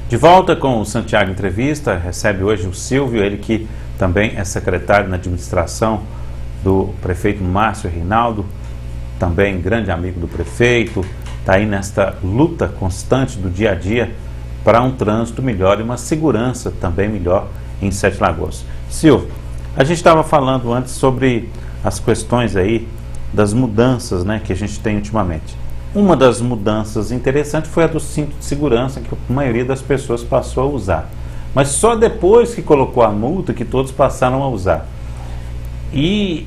De volta com o Santiago Entrevista, recebe hoje o Silvio, ele que também é secretário na administração do prefeito Márcio Reinaldo, também grande amigo do prefeito, está aí nesta luta constante do dia a dia para um trânsito melhor e uma segurança também melhor em Sete Lagoas. Silvio, a gente estava falando antes sobre as questões aí das mudanças, né, que a gente tem ultimamente. Uma das mudanças interessantes foi a do cinto de segurança, que a maioria das pessoas passou a usar. Mas só depois que colocou a multa que todos passaram a usar. E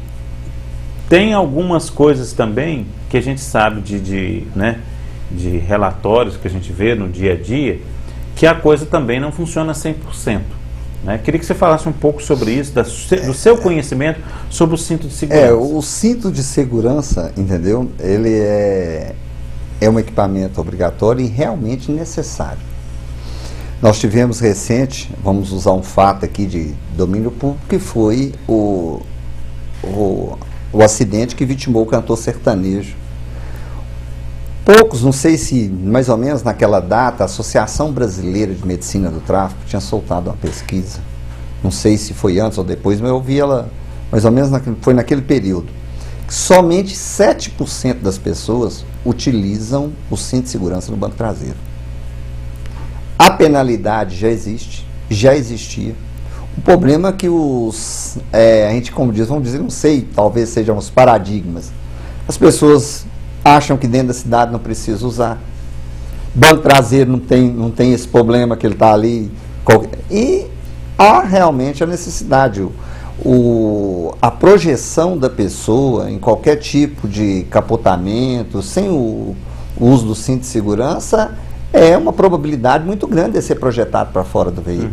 tem algumas coisas também que a gente sabe de relatórios que a gente vê no dia a dia, que a coisa também não funciona 100%. Né? Queria que você falasse um pouco sobre isso, do seu conhecimento sobre o cinto de segurança. O cinto de segurança, entendeu? Ele é um equipamento obrigatório e realmente necessário. Nós tivemos recente, vamos usar um fato aqui de domínio público, que foi o acidente que vitimou o cantor sertanejo. Poucos, não sei se mais ou menos naquela data, a Associação Brasileira de Medicina do Tráfico tinha soltado uma pesquisa. Não sei se foi antes ou depois, mas eu vi ela mais ou menos foi naquele período. Somente 7% das pessoas utilizam o cinto de segurança no banco traseiro. A penalidade já existe, já existia. O problema é que a gente, como diz, vamos dizer, não sei, talvez sejam os paradigmas. As pessoas acham que dentro da cidade não precisa usar. Banco traseiro não tem esse problema que ele está ali. E há realmente a necessidade. A projeção da pessoa em qualquer tipo de capotamento, sem o uso do cinto de segurança, é uma probabilidade muito grande de ser projetado para fora do veículo.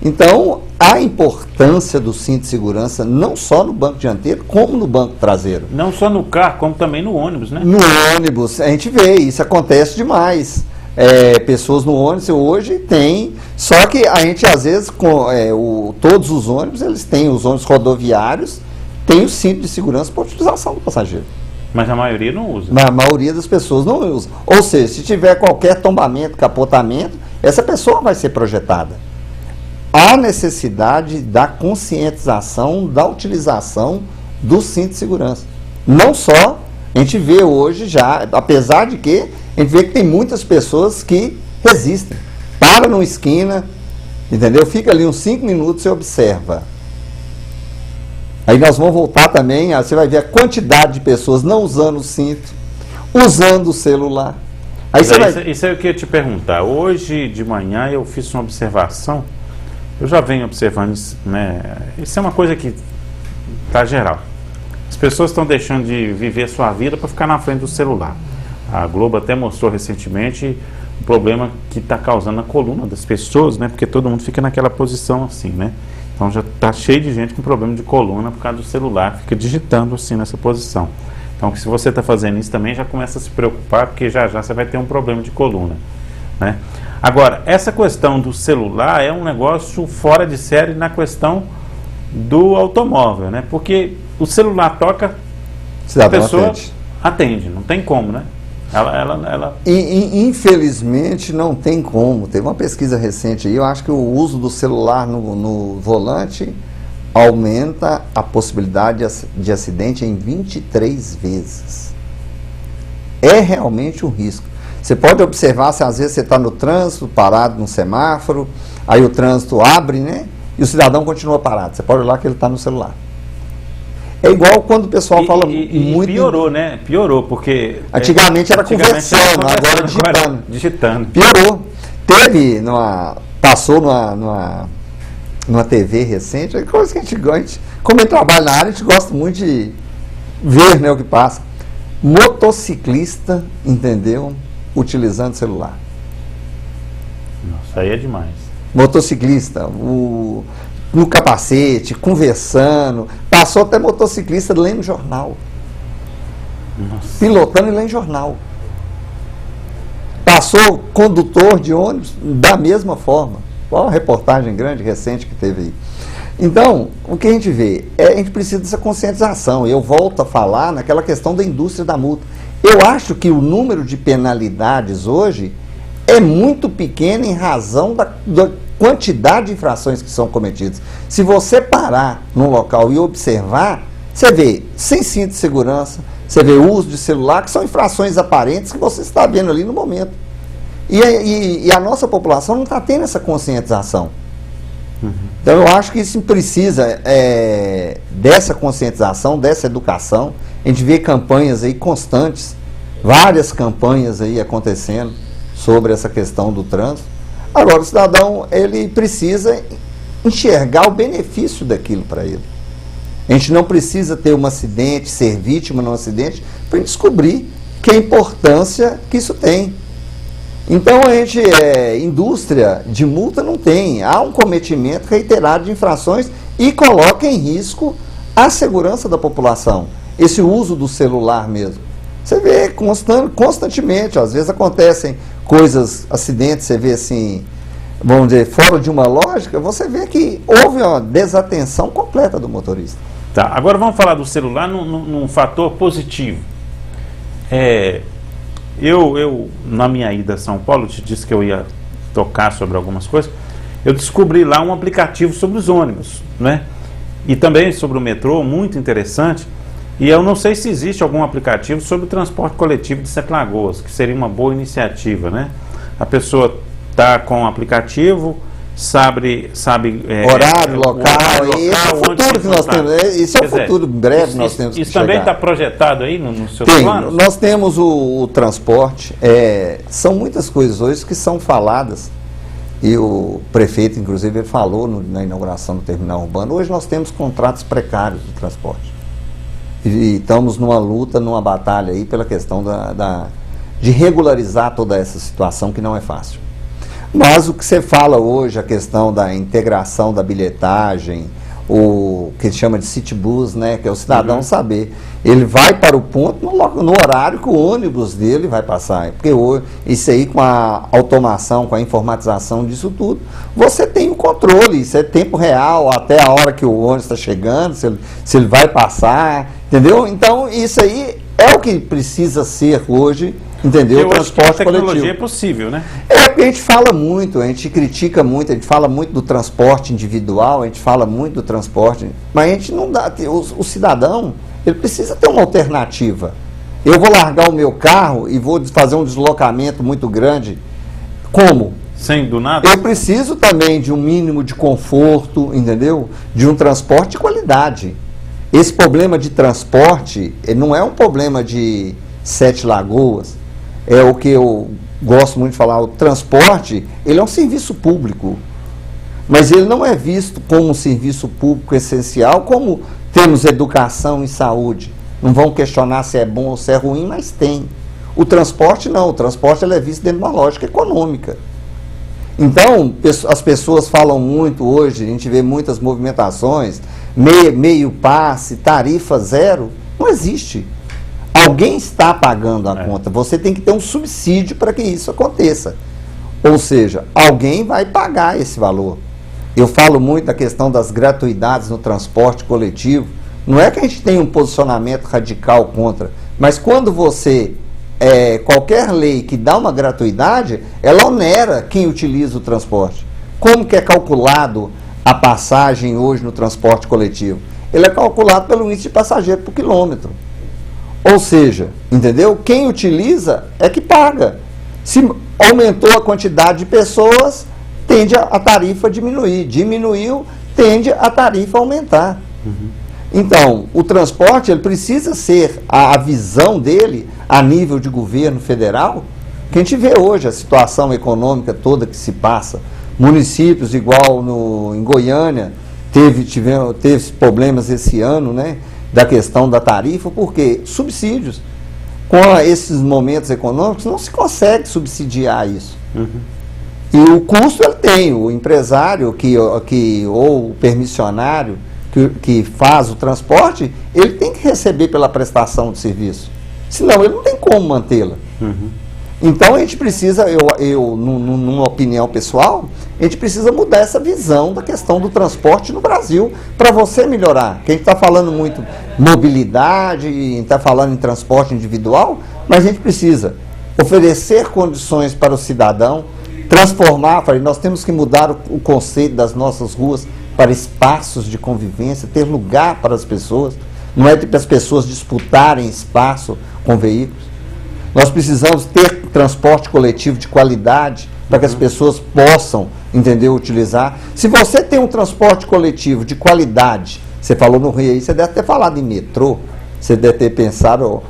Então, a importância do cinto de segurança, não só no banco dianteiro, como no banco traseiro. Não só no carro, como também no ônibus, né? No ônibus, a gente vê, isso acontece demais. Pessoas no ônibus hoje tem, só que a gente às vezes, todos os ônibus, eles têm, os ônibus rodoviários, tem o cinto de segurança para utilização do passageiro. Mas a maioria não usa. A maioria das pessoas não usa. Ou seja, se tiver qualquer tombamento, capotamento, essa pessoa vai ser projetada. Há necessidade da conscientização, da utilização do cinto de segurança. Não só, a gente vê hoje já, apesar de que a gente vê que tem muitas pessoas que resistem. Para numa esquina, entendeu? Fica ali uns 5 minutos e observa. Aí nós vamos voltar também, você vai ver a quantidade de pessoas não usando o cinto, usando o celular. Isso é o que eu ia te perguntar. Hoje de manhã eu fiz uma observação, eu já venho observando isso, né? Isso é uma coisa que está geral. As pessoas estão deixando de viver a sua vida para ficar na frente do celular. A Globo até mostrou recentemente o problema que está causando na coluna das pessoas, né? Porque todo mundo fica naquela posição assim, né? Então já está cheio de gente com problema de coluna por causa do celular, fica digitando assim nessa posição. Então, se você está fazendo isso também, já começa a se preocupar, porque já você vai ter um problema de coluna, né? Agora, essa questão do celular é um negócio fora de série na questão do automóvel, né? Porque o celular toca, a pessoa atende, não tem como, né? Infelizmente não tem como. Teve uma pesquisa recente aí, eu acho que o uso do celular no volante aumenta a possibilidade de acidente em 23 vezes. É realmente um risco. Você pode observar, se às vezes você está no trânsito, parado no semáforo, aí o trânsito abre, né? E o cidadão continua parado. Você pode olhar que ele está no celular. É igual quando o pessoal fala muito... Piorou, né? Piorou, porque... Antigamente era conversando, agora digitando. Piorou. Passou numa TV recente, é coisa que a gente gosta. Como eu trabalho na área, a gente gosta muito de ver, né, o que passa. Motociclista, entendeu? Utilizando celular. Nossa, aí é demais. Motociclista, no capacete, conversando. Passou até motociclista lendo jornal. Nossa. Pilotando e lendo jornal. Passou condutor de ônibus da mesma forma. Olha uma reportagem grande, recente que teve aí. Então, o que a gente vê? A gente precisa dessa conscientização. Eu volto a falar naquela questão da indústria da multa. Eu acho que o número de penalidades hoje é muito pequena em razão da quantidade de infrações que são cometidas. Se você parar num local e observar, você vê sem cinto de segurança, você vê o uso de celular, que são infrações aparentes que você está vendo ali no momento. E a nossa população não está tendo essa conscientização. Então eu acho que isso precisa dessa conscientização, dessa educação. A gente vê campanhas aí constantes, várias campanhas aí acontecendo sobre essa questão do trânsito. Agora o cidadão, ele precisa enxergar o benefício daquilo para ele. A gente não precisa ter um acidente, ser vítima de um acidente, para descobrir que a importância que isso tem. Então a gente, indústria de multa não tem, há um cometimento reiterado de infrações e coloca em risco a segurança da população, esse uso do celular mesmo. Você vê constantemente, às vezes acontecem coisas, acidentes, você vê assim, vamos dizer, fora de uma lógica, você vê que houve uma desatenção completa do motorista. Tá, agora vamos falar do celular num fator positivo. Eu, na minha ida a São Paulo, te disse que eu ia tocar sobre algumas coisas, eu descobri lá um aplicativo sobre os ônibus, né? E também sobre o metrô, muito interessante. E eu não sei se existe algum aplicativo sobre o transporte coletivo de Sete Lagoas, que seria uma boa iniciativa, né? A pessoa está com o aplicativo, sabe horário, local, esse é o futuro que nós temos. Esse é o futuro breve que nós temos que chegar. Isso também está projetado aí no seu plano? Nós temos o transporte, são muitas coisas hoje que são faladas, e o prefeito, inclusive, ele falou na inauguração do terminal urbano. Hoje nós temos contratos precários de transporte. E estamos numa luta, numa batalha aí pela questão de regularizar toda essa situação que não é fácil. Mas o que você fala hoje, a questão da integração da bilhetagem, o que se chama de city bus, né, que é o cidadão saber, ele vai para o ponto no horário que o ônibus dele vai passar, porque isso aí com a automação, com a informatização disso tudo, você tem o controle, isso é tempo real, até a hora que o ônibus está chegando, se ele vai passar, entendeu? Então isso aí é o que precisa ser hoje, entendeu? O transporte coletivo. A tecnologia é possível, né? Porque a gente fala muito, a gente critica muito, a gente fala muito do transporte individual, a gente fala muito do transporte, mas a gente não dá, o cidadão, ele precisa ter uma alternativa. Eu vou largar o meu carro e vou fazer um deslocamento muito grande, como? Sem do nada? Eu preciso também de um mínimo de conforto, entendeu? De um transporte de qualidade. Esse problema de transporte não é um problema de Sete Lagoas, é o que eu gosto muito de falar, o transporte, ele é um serviço público, mas ele não é visto como um serviço público essencial, como temos educação e saúde. Não vão questionar se é bom ou se é ruim, mas tem. O transporte não, o transporte ele é visto dentro de uma lógica econômica. Então, as pessoas falam muito hoje, a gente vê muitas movimentações, meio passe, tarifa zero, não existe. Alguém está pagando a conta, você tem que ter um subsídio para que isso aconteça. Ou seja, alguém vai pagar esse valor. Eu falo muito da questão das gratuidades no transporte coletivo. Não é que a gente tem um posicionamento radical contra, mas quando você, qualquer lei que dá uma gratuidade, ela onera quem utiliza o transporte. Como que é calculado a passagem hoje no transporte coletivo? Ele é calculado pelo índice de passageiro por quilômetro. Ou seja, entendeu? Quem utiliza é que paga. Se aumentou a quantidade de pessoas, tende a tarifa a diminuir. Diminuiu, tende a tarifa a aumentar. Então, o transporte ele precisa ser, a visão dele, a nível de governo federal, que a gente vê hoje, a situação econômica toda que se passa. Municípios, igual em Goiânia, teve problemas esse ano, né? Da questão da tarifa, porque subsídios, com esses momentos econômicos, não se consegue subsidiar isso. E o custo ele tem, o empresário ou o permissionário que faz o transporte, ele tem que receber pela prestação de serviço, senão ele não tem como mantê-la. Então a gente precisa, numa opinião pessoal, a gente precisa mudar essa visão da questão do transporte no Brasil para você melhorar. Que a gente está falando muito mobilidade, a gente está falando em transporte individual, mas a gente precisa oferecer condições para o cidadão, transformar, nós temos que mudar o conceito das nossas ruas para espaços de convivência, ter lugar para as pessoas, não é para as pessoas disputarem espaço com veículos. Nós precisamos ter transporte coletivo de qualidade para que as pessoas possam, entendeu, utilizar. Se você tem um transporte coletivo de qualidade, você falou no Rio aí, você deve ter falado em metrô, você deve ter pensado,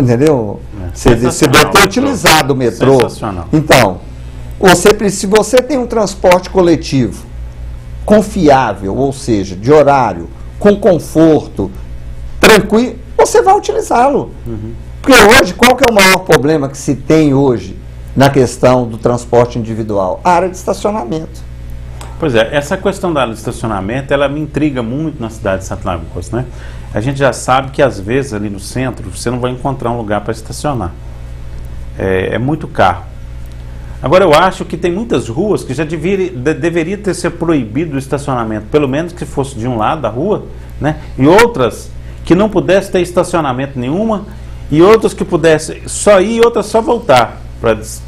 entendeu? Você deve ter utilizado o metrô. Sensacional. Então, se você tem um transporte coletivo confiável, ou seja, de horário, com conforto, tranquilo, você vai utilizá-lo. Porque hoje, qual que é o maior problema que se tem hoje na questão do transporte individual? A área de estacionamento. Pois é, essa questão da área de estacionamento, ela me intriga muito na cidade de Santa Lagoas, né? A gente já sabe que às vezes ali no centro você não vai encontrar um lugar para estacionar. É muito carro. Agora eu acho que tem muitas ruas que já deveria ter sido proibido o estacionamento, pelo menos que fosse de um lado da rua, né? E outras que não pudesse ter estacionamento nenhuma, e outras que pudesse só ir e outras só voltar.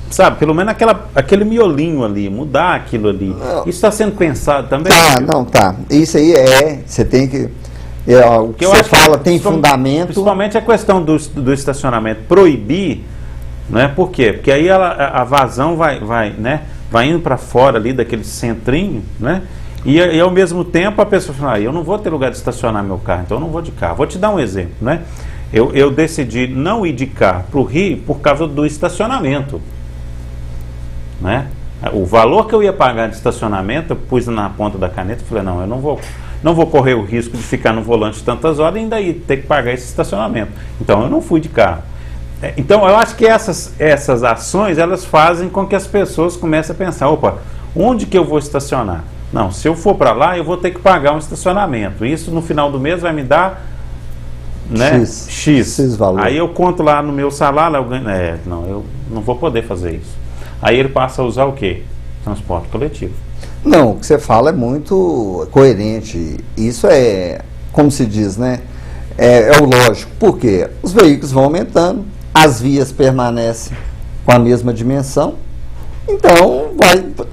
Sabe, pelo menos aquele miolinho ali, mudar aquilo ali. Isso está sendo pensado também? Tá. Isso aí você tem que... o que você fala tem fundamento. Principalmente a questão do estacionamento, proibir, né? Por quê? Porque aí a vazão vai indo para fora ali daquele centrinho, né? E ao mesmo tempo a pessoa fala, eu não vou ter lugar de estacionar meu carro, então eu não vou de carro. Vou te dar um exemplo, né? Eu decidi não ir de carro para o Rio por causa do estacionamento, né? O valor que eu ia pagar de estacionamento, eu pus na ponta da caneta e falei, não, eu não vou correr o risco de ficar no volante tantas horas e ainda aí ter que pagar esse estacionamento. Então eu não fui de carro. Então eu acho que essas ações, elas fazem com que as pessoas comecem a pensar, opa, onde que eu vou estacionar? Não, se eu for para lá, eu vou ter que pagar um estacionamento. Isso no final do mês vai me dar, né, X valor. Aí eu conto lá no meu salário, eu não vou poder fazer isso. Aí ele passa a usar o quê? Transporte coletivo. Não, o que você fala é muito coerente. Isso é, como se diz, né? É o lógico. Por quê? Os veículos vão aumentando, as vias permanecem com a mesma dimensão, então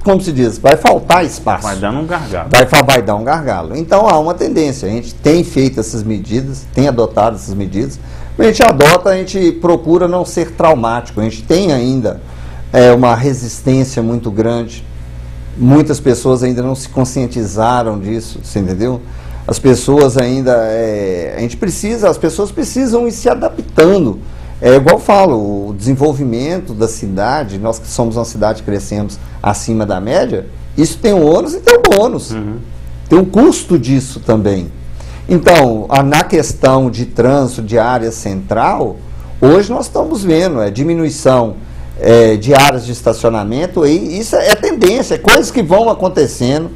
como se diz, vai faltar espaço. Vai dando um gargalo. Vai dar um gargalo. Então há uma tendência, a gente tem feito essas medidas, tem adotado essas medidas, a gente procura não ser traumático, a gente tem ainda uma resistência muito grande, muitas pessoas ainda não se conscientizaram disso, você entendeu? As pessoas ainda, as pessoas precisam ir se adaptando. É igual eu falo, o desenvolvimento da cidade, nós que somos uma cidade que crescemos acima da média, isso tem um ônus e tem um bônus. Tem um custo disso também. Então, na questão de trânsito de área central, hoje nós estamos vendo diminuição de áreas de estacionamento, e isso é tendência, é coisas que vão acontecendo.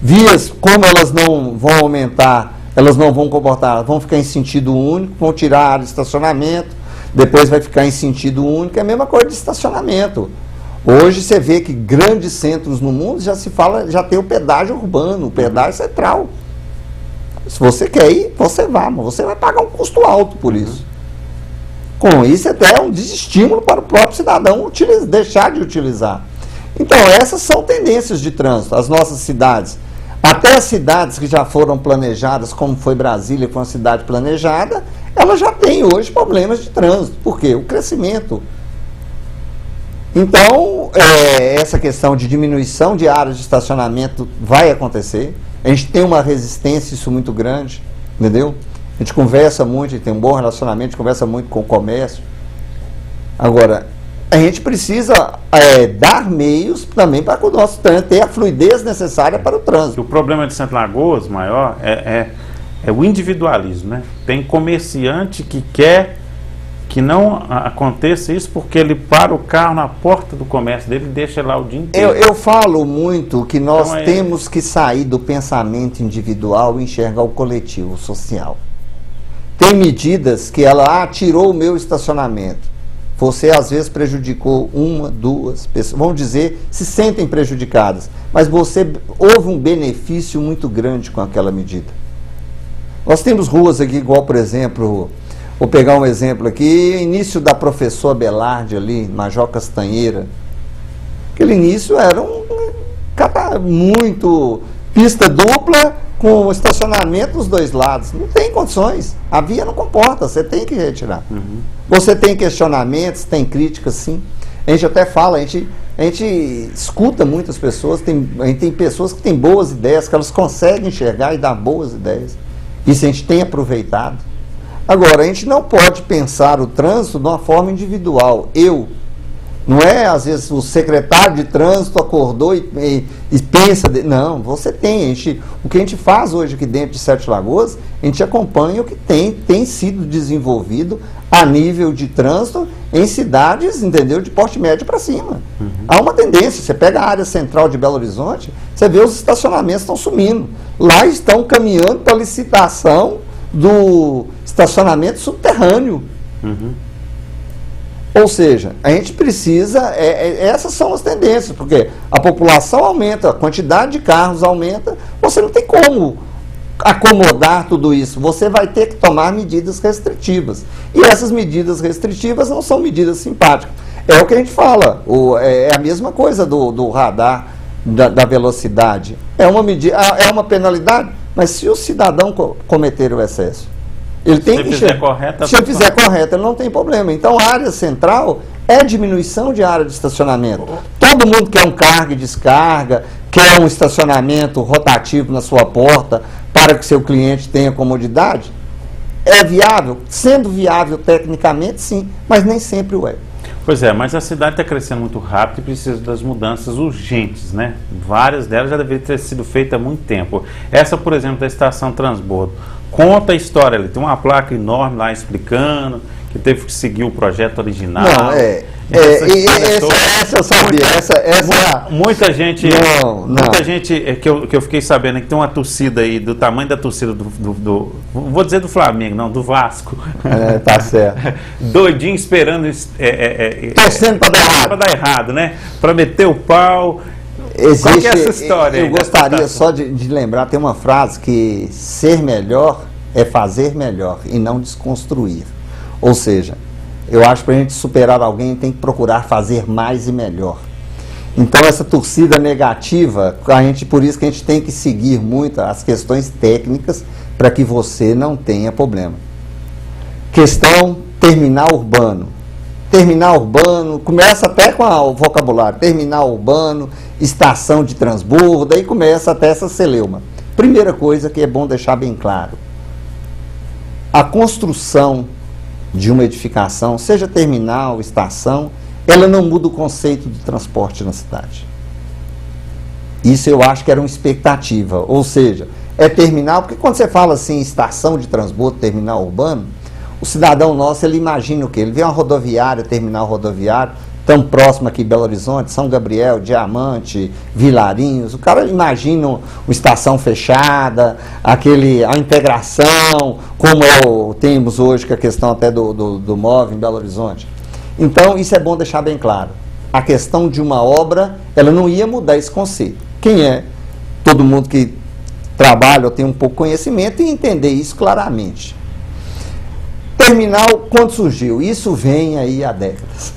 Vias, como elas não vão aumentar, elas não vão comportar, vão ficar em sentido único, vão tirar a área de estacionamento, depois vai ficar em sentido único, é a mesma coisa de estacionamento. Hoje você vê que grandes centros no mundo já tem o pedágio urbano, o pedágio central. Se você quer ir, você vai, mas você vai pagar um custo alto por isso. Com isso até é um desestímulo para o próprio cidadão deixar de utilizar. Então essas são tendências de trânsito. As nossas cidades, até as cidades que já foram planejadas, como foi Brasília, que foi uma cidade planejada, ela já tem hoje problemas de trânsito. Por quê? O crescimento. Então, essa questão de diminuição de áreas de estacionamento vai acontecer. A gente tem uma resistência isso muito grande, entendeu? A gente conversa muito, a gente tem um bom relacionamento, a gente conversa muito com o comércio. Agora, a gente precisa dar meios também para que o nosso trânsito tenha a fluidez necessária para o trânsito. O problema de Santa Lagoas maior é o individualismo, né? Tem comerciante que quer que não aconteça isso porque ele para o carro na porta do comércio dele e deixa lá o dia inteiro. Eu falo muito que nós temos que sair do pensamento individual e enxergar o coletivo, o social. Tem medidas que ela tirou o meu estacionamento. Você às vezes prejudicou uma, duas pessoas, vamos dizer, se sentem prejudicadas, mas houve um benefício muito grande com aquela medida. Nós temos ruas aqui, igual por exemplo, Vou pegar um exemplo aqui, início da Professor Belardi ali, Major Castanheira. Aquele início era um cara muito pista dupla com estacionamento dos dois lados. Não tem condições. A via não comporta, você tem que retirar. Você tem questionamentos, tem críticas, sim. A gente até fala, a gente escuta muitas pessoas, a gente tem pessoas que têm boas ideias, que elas conseguem enxergar e dar boas ideias. Isso a gente tem aproveitado. Agora, a gente não pode pensar o trânsito de uma forma individual. Não é, às vezes, o secretário de trânsito acordou e pensa... Não, você tem. O que a gente faz hoje aqui dentro de Sete Lagoas, a gente acompanha o que tem sido desenvolvido a nível de trânsito em cidades, entendeu, de porte médio para cima. Há uma tendência. Você pega a área central de Belo Horizonte, você vê os estacionamentos estão sumindo. Lá estão caminhando para a licitação do estacionamento subterrâneo. Ou seja, a gente precisa, essas são as tendências, porque a população aumenta, a quantidade de carros aumenta, você não tem como acomodar tudo isso, você vai ter que tomar medidas restritivas. E essas medidas restritivas não são medidas simpáticas. É o que a gente fala, é a mesma coisa do radar da velocidade. É uma medida, é uma penalidade, mas se o cidadão cometer o excesso, ele tem que fizer correto, se ele fizer correto, ele não tem problema. Então, a área central é diminuição de área de estacionamento. Todo mundo quer um carga e descarga, quer um estacionamento rotativo na sua porta para que seu cliente tenha comodidade. É viável? Sendo viável tecnicamente, sim, mas nem sempre o é. Pois é, mas a cidade está crescendo muito rápido e precisa das mudanças urgentes, né? Várias delas já deveriam ter sido feitas há muito tempo. Essa, por exemplo, da estação Transbordo. Conta a história, ele tem uma placa enorme lá explicando que teve que seguir o projeto original. Não, essa eu sabia. Muita gente que eu fiquei sabendo que tem uma torcida aí, do tamanho da torcida vou dizer do Flamengo, não, do Vasco. Tá certo. Doidinho esperando. Torcendo para dar errado, né? Para meter o pau. Existe, qual que é essa história? Eu gostaria só de lembrar, tem uma frase que ser melhor é fazer melhor e não desconstruir. Ou seja, eu acho que para a gente superar alguém tem que procurar fazer mais e melhor. Então essa torcida negativa, por isso que a gente tem que seguir muito as questões técnicas para que você não tenha problema. Questão terminal urbano. Terminal urbano, começa até com o vocabulário, terminal urbano, estação de transbordo, aí começa até essa celeuma. Primeira coisa que é bom deixar bem claro, a construção de uma edificação, seja terminal, estação, ela não muda o conceito de transporte na cidade. Isso eu acho que era uma expectativa, ou seja, é terminal, porque quando você fala assim, estação de transbordo, terminal urbano, o cidadão nosso, ele imagina o quê? Ele vê uma rodoviária, terminal rodoviário, tão próximo aqui, Belo Horizonte, São Gabriel, Diamante, Vilarinhos. O cara imagina uma estação fechada, a integração, como temos hoje, que é a questão até do MOV em Belo Horizonte. Então, isso é bom deixar bem claro. A questão de uma obra, ela não ia mudar esse conceito. Quem é? Todo mundo que trabalha ou tem um pouco de conhecimento e entender isso claramente. Terminal, quando surgiu? Isso vem aí há décadas.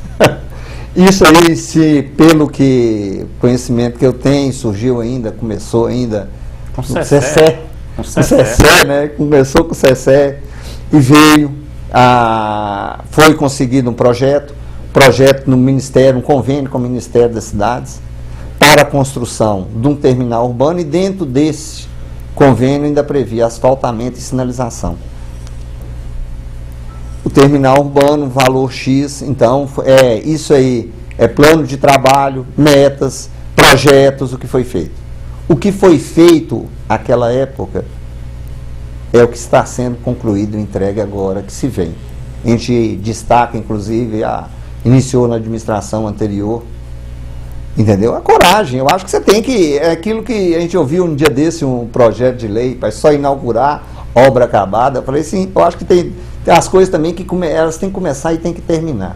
Isso aí, pelo conhecimento que eu tenho, começou ainda com o CECE, né? Começou com o CECE e veio, foi conseguido um projeto no Ministério, um convênio com o Ministério das Cidades para a construção de um terminal urbano e dentro desse convênio ainda previa asfaltamento e sinalização. O terminal urbano, valor X, então, isso aí é plano de trabalho, metas, projetos, o que foi feito. O que foi feito naquela época é o que está sendo concluído e entregue agora, que se vem. A gente destaca, inclusive, iniciou na administração anterior, entendeu? A coragem, eu acho que você tem que, é aquilo que a gente ouviu um dia desse, um projeto de lei, para só inaugurar, obra acabada. Eu falei assim, eu acho que tem as coisas também que elas têm que começar e têm que terminar.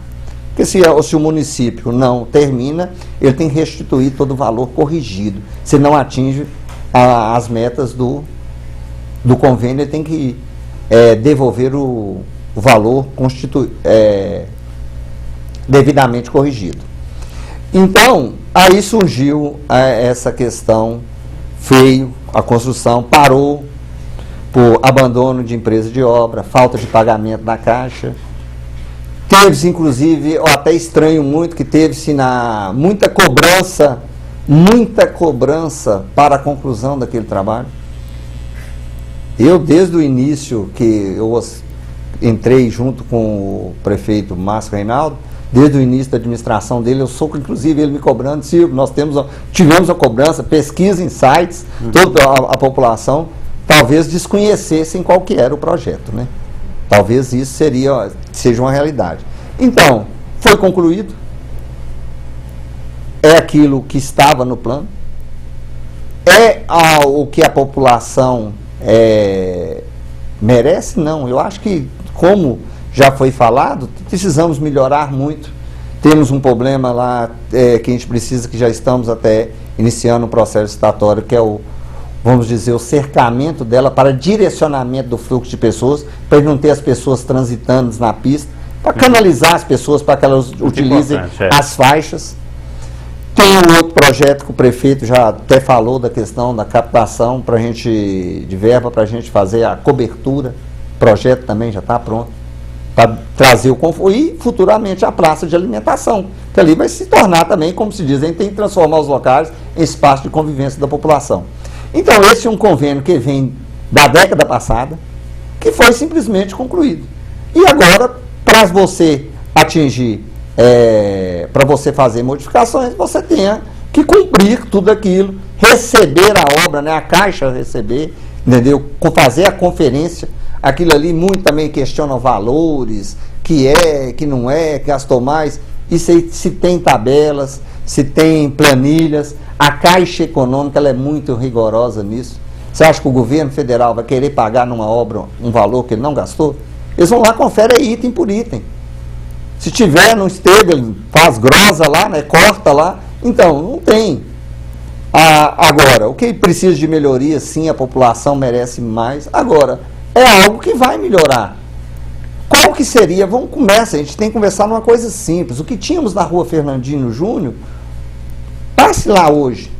Porque se o município não termina, ele tem que restituir todo o valor corrigido. Se não atinge as metas do convênio, ele tem que devolver o o valor devidamente corrigido. Então, aí surgiu essa questão, veio a construção, parou por abandono de empresa de obra, falta de pagamento da Caixa. Teve-se, inclusive, eu até estranho muito que teve-se muita cobrança para a conclusão daquele trabalho. Eu, desde o início que eu entrei junto com o prefeito Márcio Reinaldo, desde o início da administração dele, eu sou, inclusive, ele me cobrando, Silvio, nós tivemos a cobrança, pesquisa em sites, toda a população talvez desconhecessem qual que era o projeto, né? Talvez isso seja uma realidade. Então, foi concluído, é aquilo que estava no plano, o que a população merece? Não, eu acho que, como já foi falado, precisamos melhorar muito. Temos um problema lá que a gente precisa, que já estamos até iniciando um processo estatório, que é vamos dizer, o cercamento dela para direcionamento do fluxo de pessoas, para não ter as pessoas transitando na pista, para canalizar as pessoas, para que elas utilizem as faixas. Tem um outro projeto que o prefeito já até falou da questão da captação de verba para a gente fazer a cobertura. O projeto também já está pronto para trazer o conforto e futuramente a praça de alimentação, que ali vai se tornar também, como se diz, a gente tem que transformar os locais em espaço de convivência da população. Então, esse é um convênio que vem da década passada, que foi simplesmente concluído. E agora, para você atingir, para você fazer modificações, você tenha que cumprir tudo aquilo, receber a obra, né, a Caixa receber, entendeu? Fazer a conferência, aquilo ali muito também questiona valores, que não é, gastou mais, e se tem tabelas, se tem planilhas. A Caixa Econômica ela é muito rigorosa nisso. Você acha que o governo federal vai querer pagar numa obra um valor que ele não gastou? Eles vão lá, conferem item por item. Se tiver, não esteve, ele faz grossa lá, né, corta lá. Então, não tem. Agora, o que precisa de melhoria, sim, a população merece mais. Agora, é algo que vai melhorar. Qual que seria? Vamos começar, a gente tem que conversar numa coisa simples. O que tínhamos na rua Fernandino Júnior, passe lá hoje.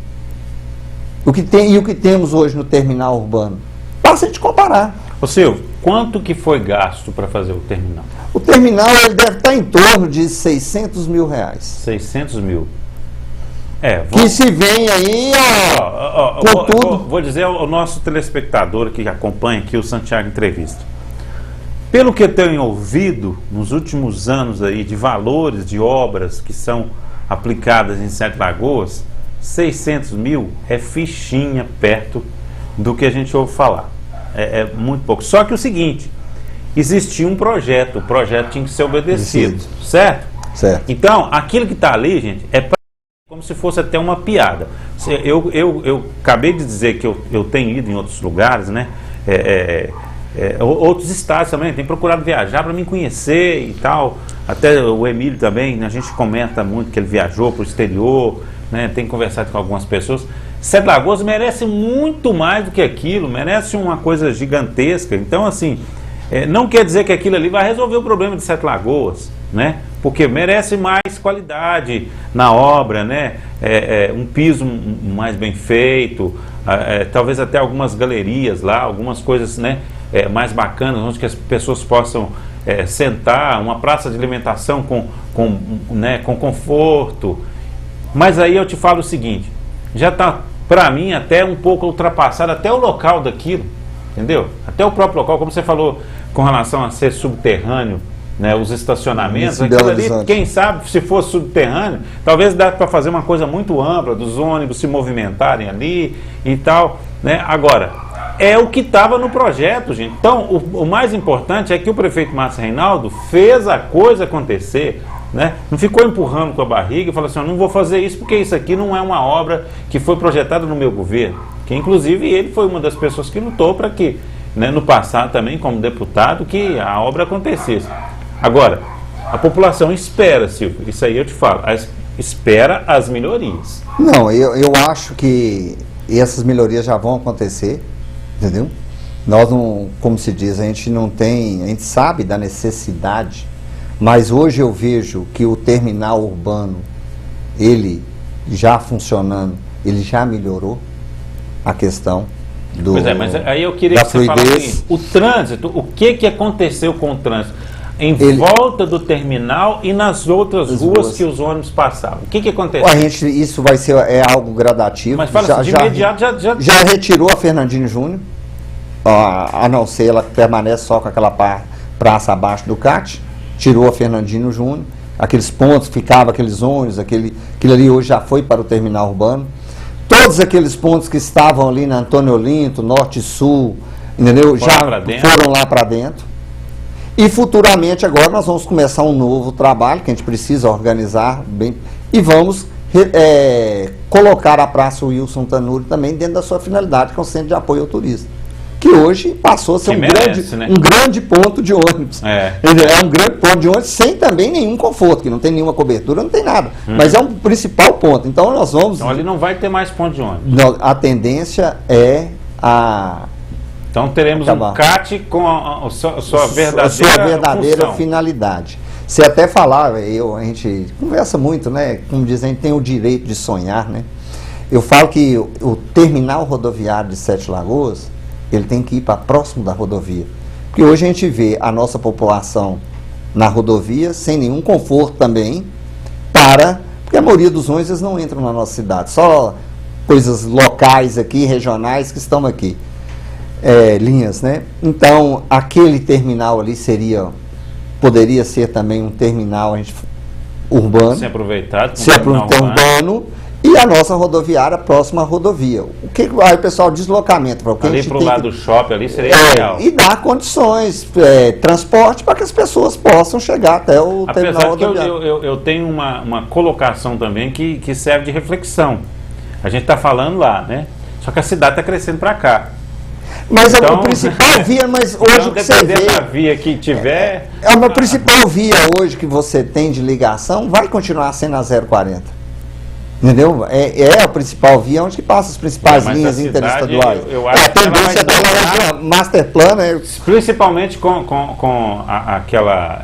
O que temos hoje no terminal urbano. Basta a gente comparar. Ô Silvio, quanto que foi gasto para fazer o terminal? O terminal ele deve estar em torno de 600 mil reais. 600 mil. Que se vem aí, vou dizer ao nosso telespectador que acompanha aqui o Santiago Entrevista. Pelo que eu tenho ouvido nos últimos anos aí de valores de obras que são aplicadas em Sete Lagoas, 600 mil é fichinha perto do que a gente ouve falar. É muito pouco. Só que o seguinte, existia um projeto, o projeto tinha que ser obedecido, certo? Certo. Então, aquilo que está ali, gente, como se fosse até uma piada. Eu acabei de dizer que eu tenho ido em outros lugares, né? Outros estados também, tenho procurado viajar para me conhecer e tal. Até o Emílio também, a gente comenta muito que ele viajou para o exterior, né? Tem conversado com algumas pessoas. Sete Lagoas merece muito mais do que aquilo, merece uma coisa gigantesca. Então, assim, não quer dizer que aquilo ali vai resolver o problema de Sete Lagoas, né? Porque merece mais qualidade na obra, né? Um piso mais bem feito, talvez até algumas galerias lá, algumas coisas, né? Mais bacanas, onde que as pessoas possam sentar, uma praça de alimentação com conforto. Mas aí eu te falo o seguinte, já está, para mim, até um pouco ultrapassado, até o local daquilo, entendeu? Até o próprio local, como você falou, com relação a ser subterrâneo, né, os estacionamentos, aquilo ali, quem sabe, se fosse subterrâneo, talvez dá para fazer uma coisa muito ampla, dos ônibus se movimentarem ali e tal, né? Agora, é o que estava no projeto, gente. Então, o mais importante é que o prefeito Márcio Reinaldo fez a coisa acontecer, né? Não ficou empurrando com a barriga e falou assim, não vou fazer isso porque isso aqui não é uma obra que foi projetada no meu governo, que inclusive ele foi uma das pessoas que lutou para que, né, no passado também, como deputado, que a obra acontecesse. Agora, a população espera, Silvio, isso aí eu te falo, espera as melhorias. Não, eu acho que essas melhorias já vão acontecer, entendeu? Nós não, como se diz, a gente sabe da necessidade, mas hoje eu vejo que o terminal urbano, ele já funcionando, ele já melhorou a questão do... Pois é, mas aí eu queria que você falasse o trânsito, o que aconteceu com o trânsito em volta do terminal e nas outras ruas que os ônibus passavam? O que aconteceu? Isso vai ser algo gradativo. Mas fala assim, de imediato já retirou a Fernandinho Júnior, a não ser ela permanece só com aquela praça abaixo do CAT, tirou a Fernandinho Júnior, aqueles pontos, ficava aqueles ônibus, aquilo ali hoje já foi para o terminal urbano. Todos aqueles pontos que estavam ali na Antônio Olinto, Norte e Sul, entendeu? Já foram lá para dentro. E futuramente agora nós vamos começar um novo trabalho que a gente precisa organizar bem e vamos colocar a Praça Wilson Tanuri também dentro da sua finalidade, que é um centro de apoio ao turista, que hoje passou a ser um grande ponto de ônibus. É um grande ponto de ônibus sem também nenhum conforto, que não tem nenhuma cobertura, não tem nada. Mas é um principal ponto. Então nós vamos... Então ali não vai ter mais ponto de ônibus. A tendência é a... Então teremos um CAT com a sua verdadeira finalidade. Você até falava, a gente conversa muito, né? Como dizem, a gente tem o direito de sonhar, né? Eu falo que o terminal rodoviário de Sete Lagoas, ele tem que ir para próximo da rodovia. Porque hoje a gente vê a nossa população na rodovia sem nenhum conforto também, porque a maioria dos ônibus eles não entram na nossa cidade, só coisas locais aqui, regionais que estão aqui. Linhas, né? Então, aquele terminal ali poderia ser também um terminal urbano. Ser aproveitado. Urbano. E a nossa rodoviária próxima à rodovia. Aí o pessoal, deslocamento. Ali para o lado do shopping ali seria ideal. E dar condições, transporte para que as pessoas possam chegar até o terminal rodoviário. Apesar que eu tenho uma colocação também que serve de reflexão. A gente está falando lá, né? Só que a cidade está crescendo para cá. Mas então, a principal via, mas hoje que você vê... da via que tiver... A principal via hoje que você tem de ligação vai continuar sendo a 040. Entendeu? É a principal via onde que passa as principais linhas interestaduais. Eu acho a tendência dela é master plan, né? Principalmente com aquela...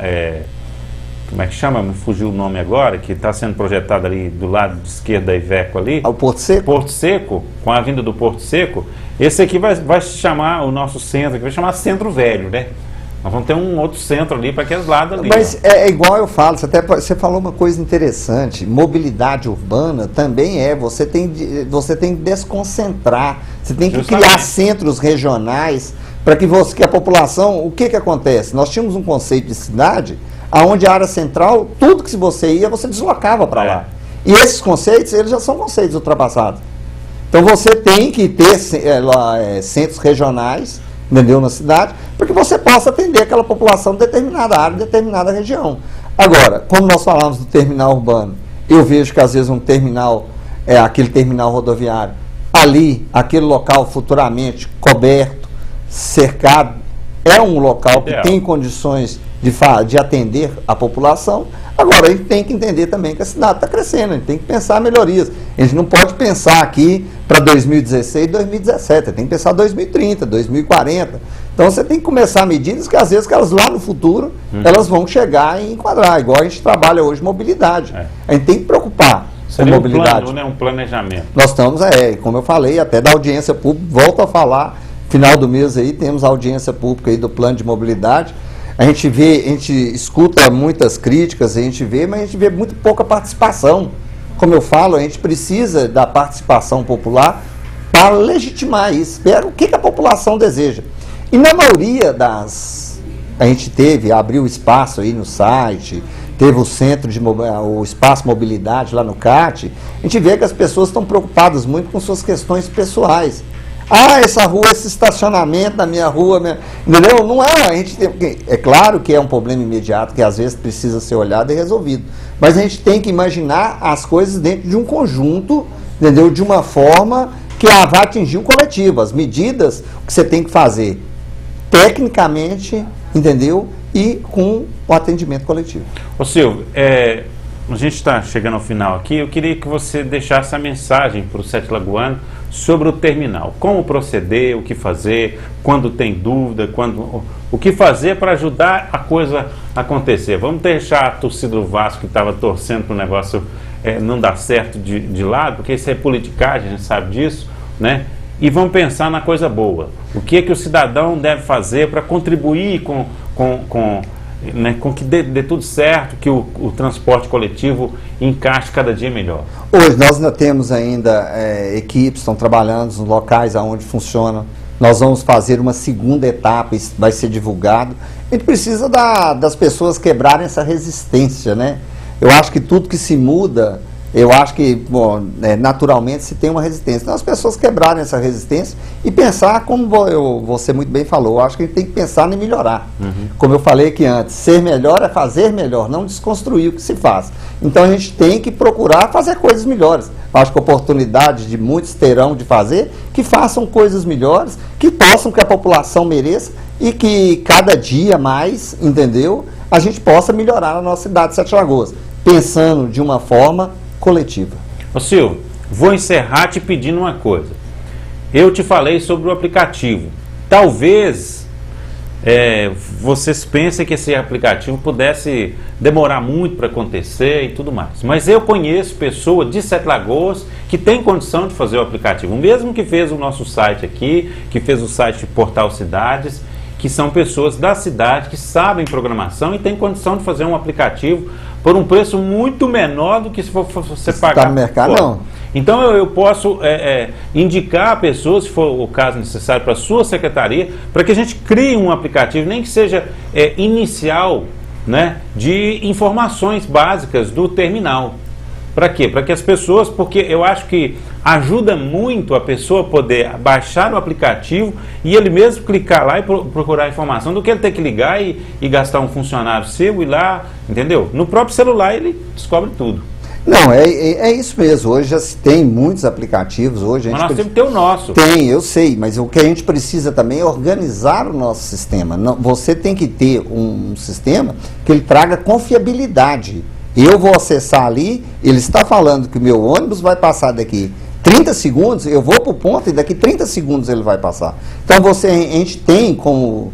como é que chama? Me fugiu o nome agora, que está sendo projetado ali do lado esquerdo da Iveco ali. O Porto Seco? Porto Seco, com a vinda do Porto Seco. Esse aqui vai se chamar, o nosso centro, que vai chamar Centro Velho, né? Nós vamos ter um outro centro ali para aqueles lados ali. Mas é igual eu falo, você falou uma coisa interessante, mobilidade urbana também você tem que desconcentrar, você tem que criar centros regionais para que a população, o que acontece? Nós tínhamos um conceito de cidade onde a área central, tudo que você ia, você deslocava para lá. E esses conceitos, eles já são conceitos ultrapassados. Então você tem que ter centros regionais, entendeu, na cidade, para que você possa atender aquela população de determinada área, de determinada região. Agora, quando nós falamos do terminal urbano, eu vejo que às vezes um terminal, aquele terminal rodoviário, ali, aquele local futuramente coberto, cercado, é um local que tem condições de atender a população. Agora, a gente tem que entender também que a cidade está crescendo, a gente tem que pensar melhorias. A gente não pode pensar aqui para 2016, 2017, tem que pensar 2030, 2040. Então, você tem que começar medidas que, às vezes, que elas lá no futuro, elas vão chegar e enquadrar, igual a gente trabalha hoje mobilidade. A gente tem que preocupar com mobilidade. Um planejamento. Nós estamos, como eu falei, até da audiência pública, volto a falar, final do mês aí, temos a audiência pública aí do plano de mobilidade. A gente escuta muitas críticas, mas a gente vê muito pouca participação. Como eu falo, a gente precisa da participação popular para legitimar isso, ver o que a população deseja. E na maioria a gente abriu espaço aí no site, teve o espaço mobilidade lá no CAT, a gente vê que as pessoas estão preocupadas muito com suas questões pessoais. Essa rua, esse estacionamento na minha rua, entendeu? Não é claro que é um problema imediato, que às vezes precisa ser olhado e resolvido. Mas a gente tem que imaginar as coisas dentro de um conjunto, entendeu? De uma forma que vai atingir o coletivo. As medidas que você tem que fazer tecnicamente, entendeu? E com o atendimento coletivo. Ô Silvio, a gente está chegando ao final aqui, eu queria que você deixasse a mensagem para o Sete Lagoano sobre o terminal. Como proceder, o que fazer, quando tem dúvida, o que fazer para ajudar a coisa a acontecer. Vamos deixar a torcida do Vasco que estava torcendo para o negócio não dar certo de lado, porque isso é politicagem, a gente sabe disso, né? E vamos pensar na coisa boa. O que o cidadão deve fazer para contribuir com que dê tudo certo, que o transporte coletivo encaixe cada dia melhor. Hoje nós ainda temos equipes que estão trabalhando nos locais onde funciona. Nós vamos fazer uma segunda etapa, isso vai ser divulgado. A gente precisa das pessoas quebrarem essa resistência, né? Eu acho que tudo que se muda, eu acho que, naturalmente se tem uma resistência. Então as pessoas quebrarem essa resistência e pensar, como você muito bem falou, eu acho que a gente tem que pensar em melhorar. Como eu falei aqui antes, ser melhor é fazer melhor, não desconstruir o que se faz. Então a gente tem que procurar fazer coisas melhores. Eu acho que a oportunidade de muitos terão de fazer, que façam coisas melhores, que possam, que a população mereça e que cada dia mais, entendeu, a gente possa melhorar a nossa cidade de Sete Lagoas, pensando de uma forma coletiva. Ô Silvio, vou encerrar te pedindo uma coisa. Eu te falei sobre o aplicativo. Talvez vocês pensem que esse aplicativo pudesse demorar muito para acontecer e tudo mais. Mas eu conheço pessoas de Sete Lagoas que têm condição de fazer o aplicativo. O mesmo que fez o nosso site aqui, que fez o site Portal Cidades, que são pessoas da cidade que sabem programação e têm condição de fazer um aplicativo por um preço muito menor do que se for você pagar. Está no mercado, não. Então eu posso indicar a pessoa, se for o caso necessário, para a sua secretaria, para que a gente crie um aplicativo, nem que seja inicial, né, de informações básicas do terminal. Para quê? Para que as pessoas, porque eu acho que ajuda muito a pessoa poder baixar o aplicativo e ele mesmo clicar lá e procurar a informação, do que ele ter que ligar e gastar um funcionário seu e ir lá, entendeu? No próprio celular ele descobre tudo. Não, é isso mesmo. Hoje já se tem muitos aplicativos. Hoje mas nós temos que ter o nosso. Tem, eu sei, mas o que a gente precisa também é organizar o nosso sistema. Você tem que ter um sistema que ele traga confiabilidade. Eu vou acessar ali, ele está falando que o meu ônibus vai passar daqui 30 segundos, eu vou para o ponto e daqui 30 segundos ele vai passar. Então a gente tem como,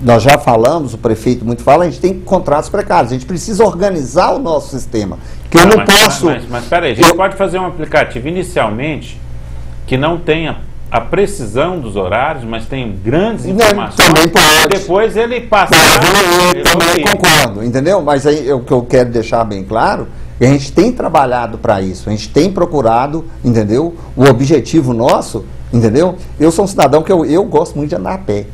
nós já falamos, o prefeito muito fala, a gente tem contratos precários, a gente precisa organizar o nosso sistema. Que eu não posso... Mas peraí, a gente pode fazer um aplicativo inicialmente que não tenha a precisão dos horários, mas tem grandes informações. Também pode. Depois ele passa. Eu também concordo, entendeu? Mas aí o que eu quero deixar bem claro, a gente tem trabalhado para isso, a gente tem procurado, entendeu? O objetivo nosso, entendeu? Eu sou um cidadão que eu gosto muito de andar a pé.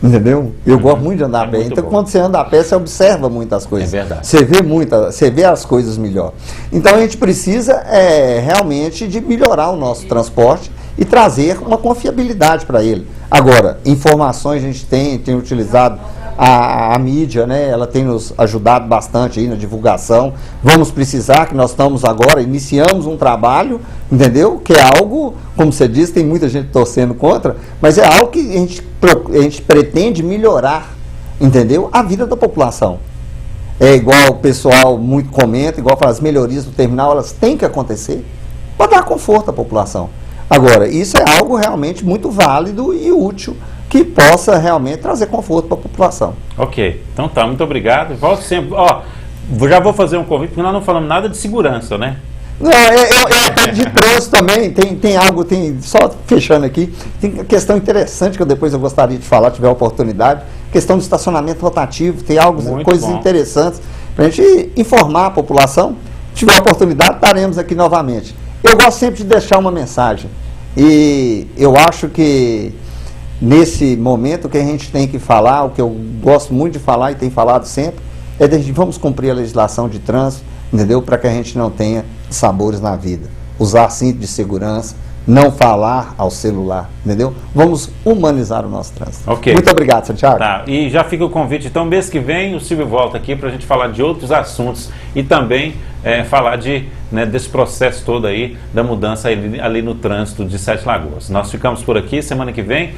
Entendeu? Eu gosto muito de andar a pé. Então, quando você anda a pé, você observa muitas coisas. É verdade. Você vê as coisas melhor. Então, a gente precisa realmente de melhorar o nosso transporte e trazer uma confiabilidade para ele. Agora, informações a gente tem utilizado a mídia, né? Ela tem nos ajudado bastante aí na divulgação. Vamos precisar, que nós estamos agora, iniciamos um trabalho, entendeu? Que é algo, como você disse, tem muita gente torcendo contra, mas é algo que a gente pretende melhorar, entendeu? A vida da população. É igual o pessoal muito comenta, igual fala, as melhorias do terminal, elas têm que acontecer para dar conforto à população. Agora, isso é algo realmente muito válido e útil, que possa realmente trazer conforto para a população. Ok, então tá, muito obrigado. Volto sempre. Já vou fazer um convite, porque nós não falamos nada de segurança, né? Não, de trânsito também, tem algo, só fechando aqui, tem questão interessante que depois eu gostaria de falar, tiver a oportunidade, questão do estacionamento rotativo, tem coisas interessantes para a gente informar a população. Se tiver a oportunidade, estaremos aqui novamente. Eu gosto sempre de deixar uma mensagem, e eu acho que nesse momento o que a gente tem que falar, o que eu gosto muito de falar e tenho falado sempre, é de vamos cumprir a legislação de trânsito, entendeu? Para que a gente não tenha sabores na vida. Usar cinto de segurança, não falar ao celular, entendeu? Vamos humanizar o nosso trânsito. Okay. Muito obrigado, Santiago. Tá, e já fica o convite, então, mês que vem o Silvio volta aqui para a gente falar de outros assuntos e também falar desse processo todo aí, da mudança ali no trânsito de Sete Lagoas. Nós ficamos por aqui, semana que vem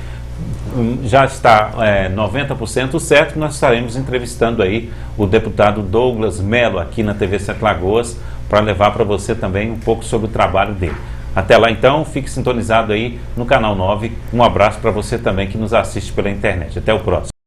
já está 90% certo, nós estaremos entrevistando aí o deputado Douglas Mello aqui na TV Sete Lagoas para levar para você também um pouco sobre o trabalho dele. Até lá então, fique sintonizado aí no Canal 9. Um abraço para você também que nos assiste pela internet. Até o próximo.